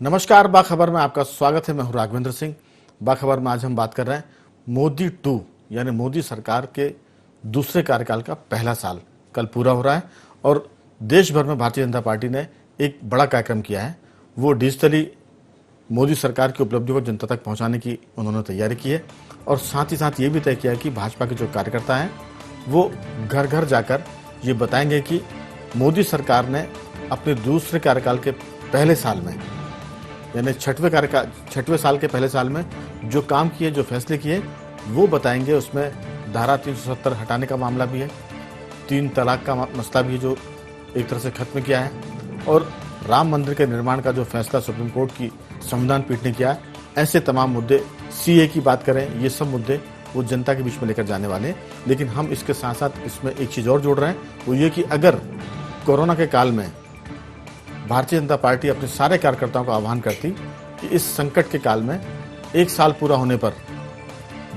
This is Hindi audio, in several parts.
नमस्कार, बाखबर में आपका स्वागत है। मैं हूं राघवेंद्र सिंह। बाखबर में आज हम बात कर रहे हैं मोदी 2 यानी मोदी सरकार के दूसरे कार्यकाल का पहला साल कल पूरा हो रहा है और देश भर में भारतीय जनता पार्टी ने एक बड़ा कार्यक्रम किया है। वो डिजिटली मोदी सरकार की उपलब्धियों को जनता तक पहुंचाने की उन्होंने तैयारी की है और साथ ही साथ ये भी तय किया है कि भाजपा के जो कार्यकर्ता हैं वो घर घर जाकर ये बताएंगे कि मोदी सरकार ने अपने दूसरे कार्यकाल के पहले साल में यानी छठवें साल के पहले साल में जो काम किए, जो फैसले किए, वो बताएंगे। उसमें धारा 370 हटाने का मामला भी है, 3 तलाक का मसला भी है जो एक तरह से खत्म किया है, और राम मंदिर के निर्माण का जो फैसला सुप्रीम कोर्ट की संविधान पीठ ने किया है। ऐसे तमाम मुद्दे, सीए की बात करें, ये सब मुद्दे वो जनता के बीच में लेकर जाने वाले हैं। लेकिन हम इसके साथ साथ इसमें एक चीज़ और जोड़ रहे हैं, वो ये कि अगर कोरोना के काल में भारतीय जनता पार्टी अपने सारे कार्यकर्ताओं का आह्वान करती कि इस संकट के काल में 1 साल पूरा होने पर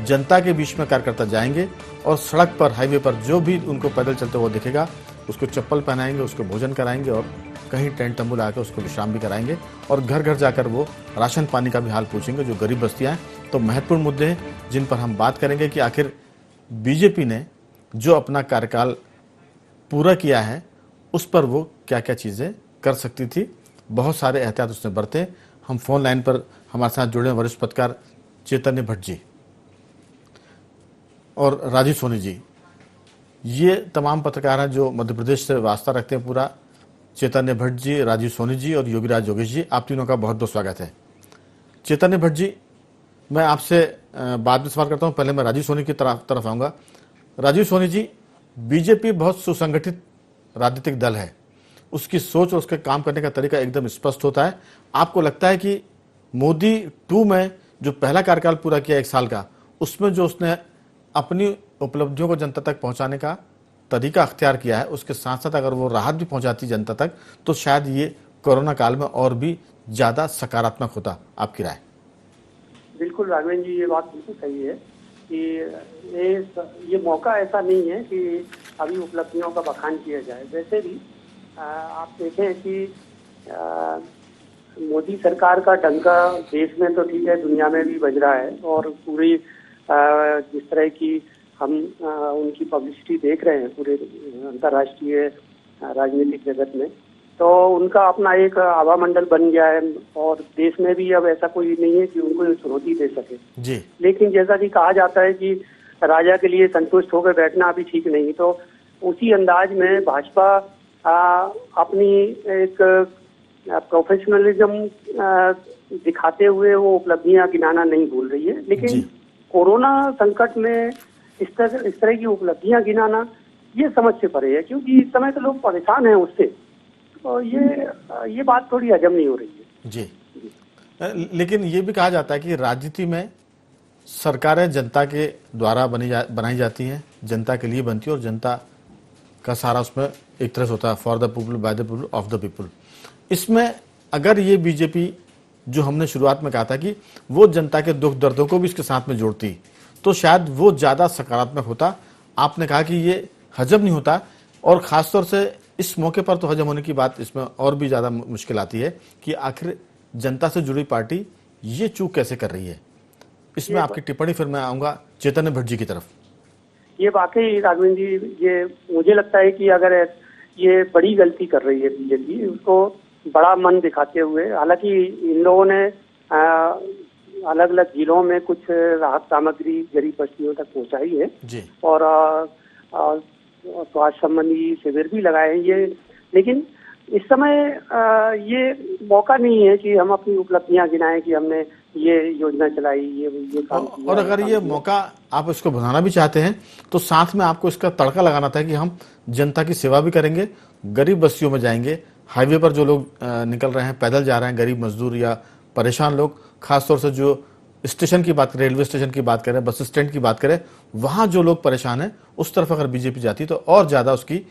जनता के बीच में कार्यकर्ता जाएंगे और सड़क पर, हाईवे पर जो भी उनको पैदल चलते हुए दिखेगा उसको चप्पल पहनाएंगे, उसको भोजन कराएंगे और कहीं टेंट तंबू लगाकर उसको विश्राम भी कराएंगे और घर घर जाकर वो राशन पानी का भी हाल पूछेंगे जो गरीब बस्तियां हैं। तो महत्वपूर्ण मुद्दे हैं जिन पर हम बात करेंगे कि आखिर बीजेपी ने जो अपना कार्यकाल पूरा किया है उस पर वो क्या क्या चीज़ें कर सकती थी। बहुत सारे एहतियात उसने बरते। हम फोन लाइन पर हमारे साथ जुड़े वरिष्ठ पत्रकार चैतन्य भट्ट जी और राजीव सोनी जी। ये तमाम पत्रकार हैं जो मध्य प्रदेश से वास्ता रखते हैं पूरा। चैतन्य भट्ट जी, राजीव सोनी जी और योगीराज योगेश जी, आप तीनों का बहुत बहुत स्वागत है। चैतन्य भट्ट जी, मैं आपसे बाद में सवाल करता हूं, पहले मैं राजीव सोनी की तरफ आऊंगा। राजीव सोनी जी, बीजेपी बहुत सुसंगठित राजनीतिक दल है, उसकी सोच और उसके काम करने का तरीका एकदम स्पष्ट होता है। आपको लगता है कि मोदी 2 में जो पहला कार्यकाल पूरा किया 1 साल का, उसमें जो उसने अपनी उपलब्धियों को जनता तक पहुंचाने का तरीका अख्तियार किया है, उसके साथ साथ अगर वो राहत भी पहुंचाती जनता तक तो शायद ये कोरोना काल में और भी ज़्यादा सकारात्मक होता? आपकी राय? बिल्कुल राघवेंद्र जी, ये बात बिल्कुल सही है कि ये मौका ऐसा नहीं है कि अभी उपलब्धियों का बखान किया जाए। वैसे भी आप देखें कि मोदी सरकार का डंका देश में तो ठीक है, दुनिया में भी बज रहा है और पूरी जिस तरह की हम उनकी पब्लिसिटी देख रहे हैं पूरे अंतर्राष्ट्रीय राजनीतिक जगत में, तो उनका अपना एक आभा मंडल बन गया है और देश में भी अब ऐसा कोई नहीं है कि उनको चुनौती दे सके जी। लेकिन जैसा कि कहा जाता है कि राजा के लिए संतुष्ट होकर बैठना अभी ठीक नहीं, तो उसी अंदाज में भाजपा अपनी एक प्रोफेशनलिज्म दिखाते हुए वो उपलब्धियां गिनाना नहीं भूल रही है। लेकिन कोरोना संकट में इस तरह की उपलब्धियां गिनाना ये समझ से परे है, क्योंकि इस समय तो लोग परेशान हैं उससे, तो ये बात थोड़ी हजम नहीं हो रही है जी। लेकिन ये भी कहा जाता है कि राजनीति में सरकारें जनता के द्वारा बनाई जाती हैं, जनता के लिए बनती है और जनता का सारा उसमें एक तरह से होता है, for the people, by the people, of the people. इसमें अगर ये बीजेपी, जो हमने शुरुआत में कहा था कि वो जनता के दुख दर्दों को भी इसके साथ में जोड़ती, तो शायद वो ज़्यादा सकारात्मक होता। आपने कहा कि ये हजम नहीं होता और ख़ासतौर से इस मौके पर तो हजम होने की बात इसमें और भी ज़्यादा मुश्किल आती है कि आखिर जनता से जुड़ी पार्टी ये चूक कैसे कर रही है। इसमें आपकी टिप्पणी फिर मैं आऊँगा चैतन्य भट्ट जी की तरफ। ये वाकई राघवेंद्र जी, ये मुझे लगता है कि अगर ये बड़ी गलती कर रही है बीजेपी, उसको बड़ा मन दिखाते हुए। हालांकि इन लोगों ने अलग अलग जिलों में कुछ राहत सामग्री गरीब बस्तियों तक पहुंचाई है जी। और स्वास्थ्य संबंधी शिविर भी लगाए हैं ये, लेकिन इस समय ये मौका नहीं है कि हम अपनी उपलब्धियां गिनाएं कि हमने ये योजना चलाई, ये काम किया। और अगर ये मौका आप इसको बनाना भी चाहते हैं तो साथ में आपको इसका तड़का लगाना था कि हम जनता की सेवा भी करेंगे, गरीब बस्तियों में जाएंगे, हाईवे पर जो लोग निकल रहे हैं, पैदल जा रहे हैं, गरीब मजदूर या परेशान लोग, खासतौर से जो स्टेशन की बात करें, रेलवे स्टेशन की बात करें, बस स्टैंड की बात करें, वहाँ जो लोग परेशान हैं उस तरफ अगर बीजेपी जाती तो और ज़्यादा उसकी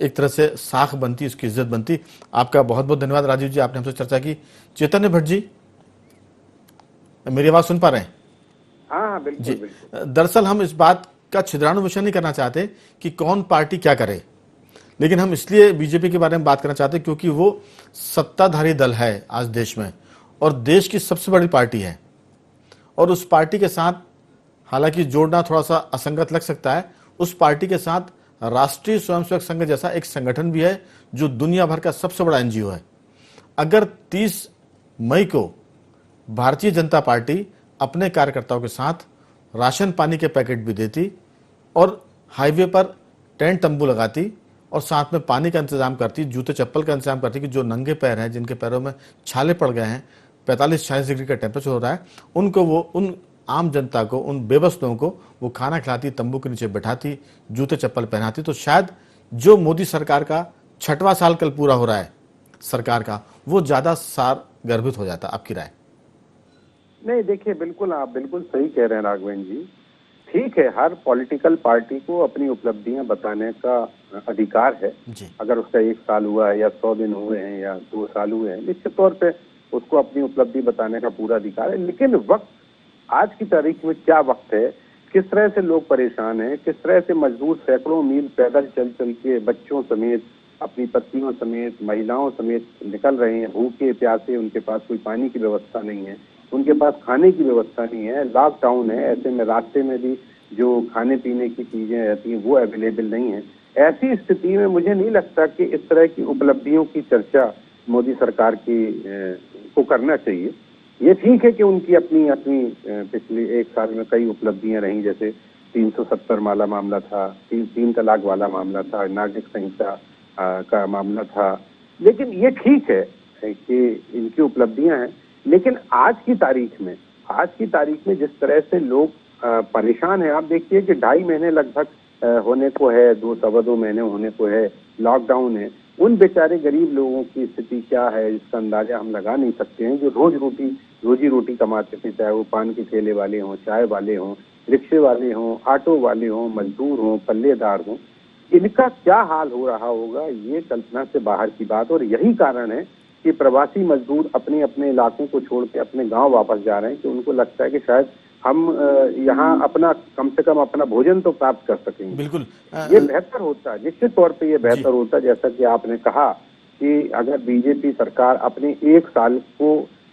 एक तरह से साख बनती, उसकी इज्जत बनती। आपका बहुत बहुत धन्यवाद राजीव जी, आपने हमसे चर्चा की। चैतन्य भट्ट जी, मेरी आवाज़ सुन पा रहे हैं? हाँ बिल्कुल जी। बिल्कुल। दरअसल हम इस बात का छिद्राणु विषय नहीं करना चाहते कि कौन पार्टी क्या करे, लेकिन हम इसलिए बीजेपी के बारे में बात करना चाहते हैं क्योंकि वो सत्ताधारी दल है आज देश में और देश की सबसे बड़ी पार्टी है, और उस पार्टी के साथ, हालांकि जोड़ना थोड़ा सा असंगत लग सकता है, उस पार्टी के साथ राष्ट्रीय स्वयंसेवक संघ जैसा एक संगठन भी है जो दुनिया भर का सबसे बड़ा एनजीओ है। अगर 30 मई को भारतीय जनता पार्टी अपने कार्यकर्ताओं के साथ राशन पानी के पैकेट भी देती और हाईवे पर टेंट तंबू लगाती और साथ में पानी का इंतजाम करती, जूते चप्पल का इंतजाम करती कि जो नंगे पैर हैं, जिनके पैरों में छाले पड़ गए हैं, 45-46 डिग्री का टेम्परेचर हो रहा है, उनको वो, उन आम जनता को, उन बेबस लोगों को वो खाना खिलाती, तंबू के नीचे बैठाती, जूते चप्पल पहनाती, तो शायद जो मोदी सरकार का 6वां साल कल पूरा हो रहा है सरकार का, वो ज्यादा सार गर्भित हो जाता। आपकी राय? नहीं, देखिए, बिल्कुल आप बिल्कुल सही कह रहे हैं राघवेंद्र जी। ठीक है, हर पॉलिटिकल पार्टी को अपनी उपलब्धियां बताने का अधिकार है जी। अगर उसका 1 साल हुआ है या 100 दिन हुए हैं या 2 साल हुए हैं, निश्चित तौर पे उसको अपनी उपलब्धि बताने का पूरा अधिकार है। लेकिन वक्त, आज की तारीख में क्या वक्त है, किस तरह से लोग परेशान हैं, किस तरह से मजदूर सैकड़ों मील पैदल चल चल के बच्चों समेत, अपनी पत्नियों समेत, महिलाओं समेत निकल रहे हैं, भूखे प्यासे, उनके पास कोई पानी की व्यवस्था नहीं है, उनके पास खाने की व्यवस्था नहीं है, लॉकडाउन है, ऐसे में रास्ते में भी जो खाने पीने की चीजें रहती हैं वो अवेलेबल नहीं है। ऐसी स्थिति में मुझे नहीं लगता कि इस तरह की उपलब्धियों की चर्चा मोदी सरकार की को करना चाहिए। ये ठीक है कि उनकी अपनी पिछले 1 साल में कई उपलब्धियां रही, जैसे 370 वाला मामला था, 3 तलाक वाला मामला था, नागरिक संहिता का मामला था। लेकिन ये ठीक है कि इनकी उपलब्धियां हैं, लेकिन आज की तारीख में जिस तरह से लोग परेशान हैं, आप देखिए कि 2.5 महीने लगभग होने को है, 2-2.25 महीने होने को है, लॉकडाउन है। उन बेचारे गरीब लोगों की स्थिति क्या है इसका अंदाजा हम लगा नहीं सकते हैं, जो रोजी रोटी कमाते थे, चाहे वो पान के ठेले वाले हों, चाय वाले हों, रिक्शे वाले हों, ऑटो वाले हों, मजदूर हों, पल्लेदार हों, इनका क्या हाल हो रहा होगा ये कल्पना से बाहर की बात। और यही कारण है कि प्रवासी मजदूर अपने अपने इलाकों को छोड़ के अपने गांव वापस जा रहे हैं, कि उनको लगता है कि शायद हम यहाँ अपना, कम से कम अपना भोजन तो प्राप्त कर सकेंगे। बिल्कुल, ये बेहतर होता है, निश्चित तौर पे ये बेहतर होता है। जैसा कि आपने कहा कि अगर बीजेपी सरकार अपने 1 साल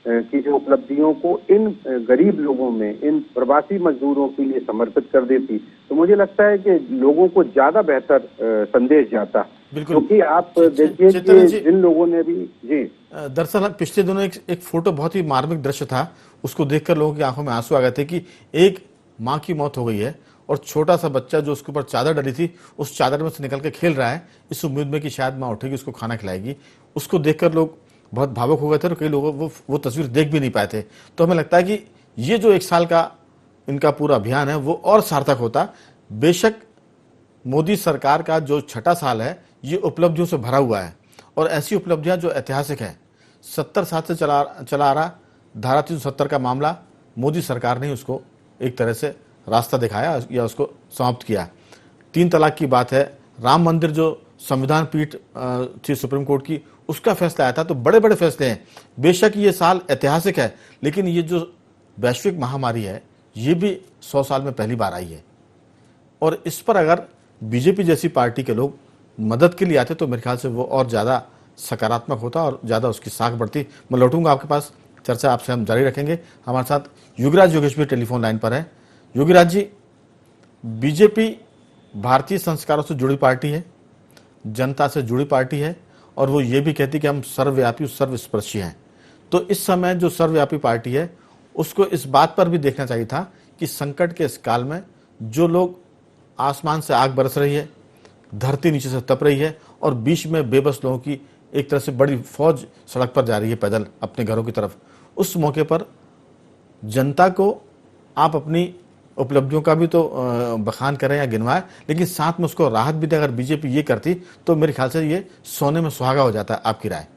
की जो उपलब्धियों को इन गरीब लोगों में, इन प्रवासी मजदूरों के लिए समर्पित कर देती, तो मुझे लगता है कि लोगों को ज्यादा बेहतर संदेश जाता। क्योंकि आप देखिए कि जिन लोगों ने भी जी, दरअसल पिछले दिनों एक फोटो, बहुत ही मार्मिक दृश्य था, उसको देखकर लोगों की आंखों में आंसू आ गए थे कि एक माँ की मौत हो गई है और छोटा सा बच्चा जो उसके ऊपर चादर डली थी, उस चादर में से निकल के खेल रहा है, इस उम्मीद में कि शायद माँ उठेगी, उसको खाना खिलाएगी। उसको देखकर लोग बहुत भावुक हो गए थे और कई लोग वो तस्वीर देख भी नहीं पाए थे। तो हमें लगता है कि ये जो 1 साल का इनका पूरा अभियान है वो और सार्थक होता। बेशक मोदी सरकार का जो 6वां साल है ये उपलब्धियों से भरा हुआ है, और ऐसी उपलब्धियां जो ऐतिहासिक है, 70 साल से चला आ रहा धारा 370 का मामला, मोदी सरकार ने उसको एक तरह से रास्ता दिखाया या उसको समाप्त किया। 3 तलाक की बात है, राम मंदिर जो संविधान पीठ थी सुप्रीम कोर्ट की, उसका फैसला आया था। तो बड़े बड़े फैसले हैं। बेशक ये साल ऐतिहासिक है, लेकिन ये जो वैश्विक महामारी है ये भी 100 साल में पहली बार आई है, और इस पर अगर बीजेपी जैसी पार्टी के लोग मदद के लिए आते तो मेरे ख्याल से वो और ज़्यादा सकारात्मक होता और ज़्यादा उसकी साख बढ़ती। मैं लौटूंगा आपके पास, चर्चा आपसे हम जारी रखेंगे। हमारे साथ युगराज योगेश भी टेलीफोन लाइन पर है। युगराज जी, बीजेपी भारतीय संस्कारों से जुड़ी पार्टी है, जनता से जुड़ी पार्टी है, और वो ये भी कहती कि हम सर्वव्यापी सर्वस्पर्शी हैं। तो इस समय जो सर्वव्यापी पार्टी है उसको इस बात पर भी देखना चाहिए था कि संकट के इस काल में जो लोग, आसमान से आग बरस रही है, धरती नीचे से तप रही है, और बीच में बेबस लोगों की एक तरह से बड़ी फौज सड़क पर जा रही है पैदल अपने घरों की तरफ, उस मौके पर जनता को आप अपनी उपलब्धियों का भी तो बखान करें या गिनवाएं, लेकिन साथ में उसको राहत भी दे। अगर बीजेपी ये करती तो मेरे ख्याल से ये सोने में सुहागा हो जाता है। आपकी राय?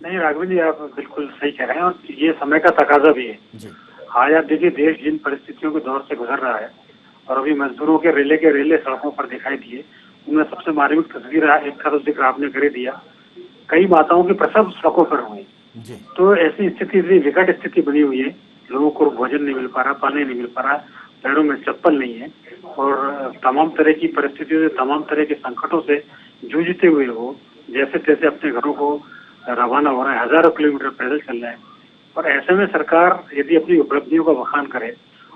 नहीं राघवेंद्र जी, आप बिल्कुल सही कह रहे हैं, और ये समय का तकाजा भी है जी। आज आप देखिए, देश जिन परिस्थितियों के दौर से गुजर रहा है, और अभी मजदूरों के रेले सड़कों पर दिखाई दिए, उनमें सबसे मार्मिक तस्वीर एक का तो जिक्र आपने कर दिया, कई माताओं के प्रसव सड़कों पर हुए। तो ऐसी स्थिति, विकट स्थिति बनी हुई है, लोगों को भोजन नहीं मिल पा रहा, पानी नहीं मिल पा रहा, पैरों में चप्पल नहीं है, और तमाम तरह की परिस्थितियों से, तमाम तरह के संकटों से जूझते हुए वो जैसे तैसे अपने घरों को रवाना हो रहे हैं, हजारों किलोमीटर पैदल चल रहे हैं। और ऐसे में सरकार यदि अपनी उपलब्धियों का बखान करे,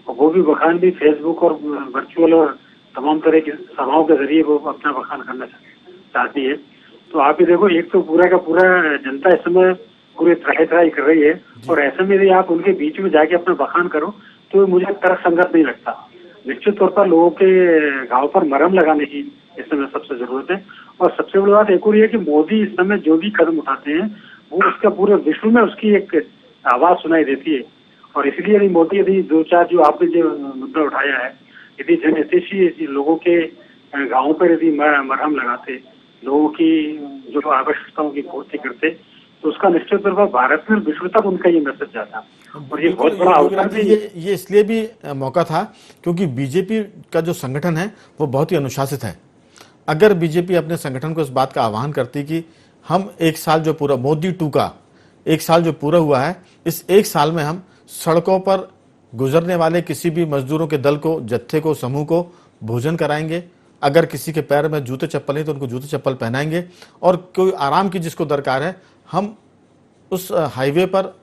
और वो भी बखान भी फेसबुक और वर्चुअल और तमाम तरह की सभाओं के जरिए वो अपना बखान करना चाहती है, तो आप ही देखो, एक तो पूरा का पूरा जनता इस समय पूरी त्राही कर रही है, और ऐसे में यदि आप उनके बीच में जाके अपना बखान करो तो मुझे तर्क संगत नहीं लगता। निश्चित तौर पर लोगों के घाव पर मरहम लगाने की इस समय सबसे जरूरत है। और सबसे बड़ी बात एक और ये कि मोदी इस समय जो भी कदम उठाते हैं वो उसका पूरे विश्व में उसकी एक आवाज सुनाई देती है। और इसलिए यदि मोदी यदि दो चार जो आपने जो मुद्दा उठाया है, यदि जनहितैषी लोगों के गाँव पर यदि मरहम लगाते, लोगों की जो आवश्यकताओं की पूर्ति करते, तो उसका निश्चित तौर पर भारत में विश्व तक उनका ये मैसेज जाता। और ये बहुत बड़ा अवसर भी ये इसलिए भी मौका था क्योंकि बीजेपी का जो संगठन है वो बहुत ही अनुशासित है। अगर बीजेपी अपने संगठन को इस बात का आह्वान करती कि हम एक साल जो पूरा मोदी 2 का एक साल जो पूरा हुआ है, इस एक साल में हम सड़कों पर गुजरने वाले किसी भी मजदूरों के दल को, जत्थे को, समूह को भोजन कराएंगे, अगर किसी के पैर में जूते चप्पल नहीं तो उनको जूते चप्पल पहनाएंगे, और कोई आराम की जिसको दरकार है हम उस हाईवे पर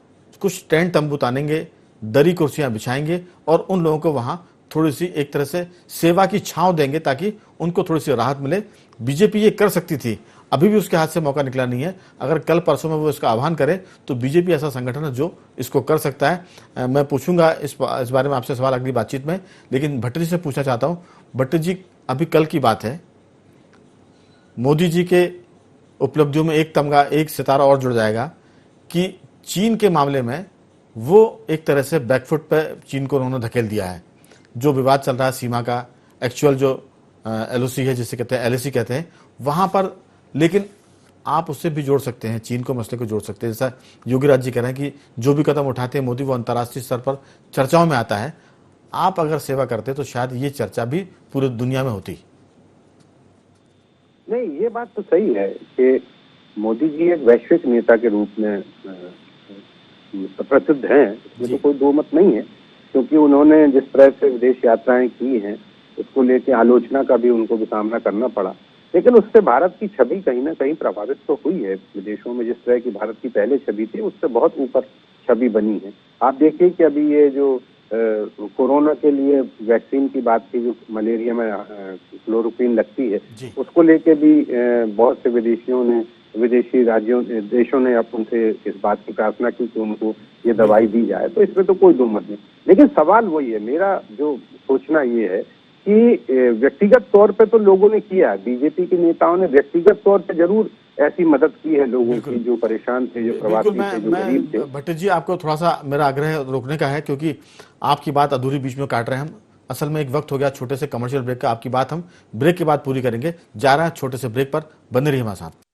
कुछ टेंट तंबू तानेंगे, दरी कुर्सियां बिछाएंगे और उन लोगों को वहां थोड़ी सी एक तरह से सेवा की छांव देंगे ताकि उनको थोड़ी सी राहत मिले। बीजेपी ये कर सकती थी, अभी भी उसके हाथ से मौका निकला नहीं है। अगर कल परसों में वो इसका आह्वान करे तो बीजेपी ऐसा संगठन है जो इसको कर सकता है। मैं पूछूंगा इस बारे में आपसे सवाल अगली बातचीत में, लेकिन भट्ट जी से पूछना चाहता हूं। भट्ट जी, अभी कल की बात है, मोदी जी के उपलब्धियों में एक तमगा, एक सितारा और जुड़ जाएगा कि चीन के मामले में वो एक तरह से बैकफुट पे चीन को उन्होंने धकेल दिया है। जो विवाद चल रहा है सीमा का, एक्चुअल जो एलओसी है जिसे कहते हैं, एलएसी कहते हैं, वहां पर, लेकिन आप उससे भी जोड़ सकते हैं, चीन को, मसले को जोड़ सकते हैं। जैसा योगी राज जी कह रहे हैं कि जो भी कदम उठाते हैं मोदी वो अंतर्राष्ट्रीय स्तर पर चर्चाओं में आता है। आप अगर सेवा करते तो शायद ये चर्चा भी पूरी दुनिया में होती। नहीं, ये बात तो सही है कि मोदी जी एक वैश्विक नेता के रूप में प्रसिद्ध हैं, इसमें तो कोई दो मत नहीं है, क्योंकि उन्होंने जिस तरह से विदेश यात्राएं की हैं उसको लेके आलोचना का भी उनको भी सामना करना पड़ा, लेकिन उससे भारत की छवि कहीं ना कहीं प्रभावित तो हुई है। विदेशों में जिस तरह की भारत की पहले छवि थी उससे बहुत ऊपर छवि बनी है। आप देखिए कि अभी ये जो कोरोना के लिए वैक्सीन की बात की, जो मलेरिया में क्लोरोक्विन लगती है, उसको लेके भी बहुत से विदेशी देशों ने अब उनसे इस बात की प्रार्थना की कि उनको ये दवाई दी जाए। तो इसमें तो कोई दो मत नहीं, लेकिन सवाल वही है, मेरा जो सोचना ये है कि व्यक्तिगत तौर पे तो लोगों ने किया, बीजेपी के नेताओं ने व्यक्तिगत तौर पे जरूर ऐसी मदद की है लोगों की जो परेशान थे, जो प्रवासी थे, जो गरीब थे। भट्ट जी, आपको थोड़ा सा मेरा आग्रह रोकने का है क्योंकि आपकी बात अधूरी बीच में काट रहे हैं हम। असल में एक वक्त हो गया छोटे से कमर्शियल ब्रेक का, आपकी बात हम ब्रेक के बाद पूरी करेंगे। जा रहे हैं छोटे से ब्रेक पर, बने रहिए हमारे साथ।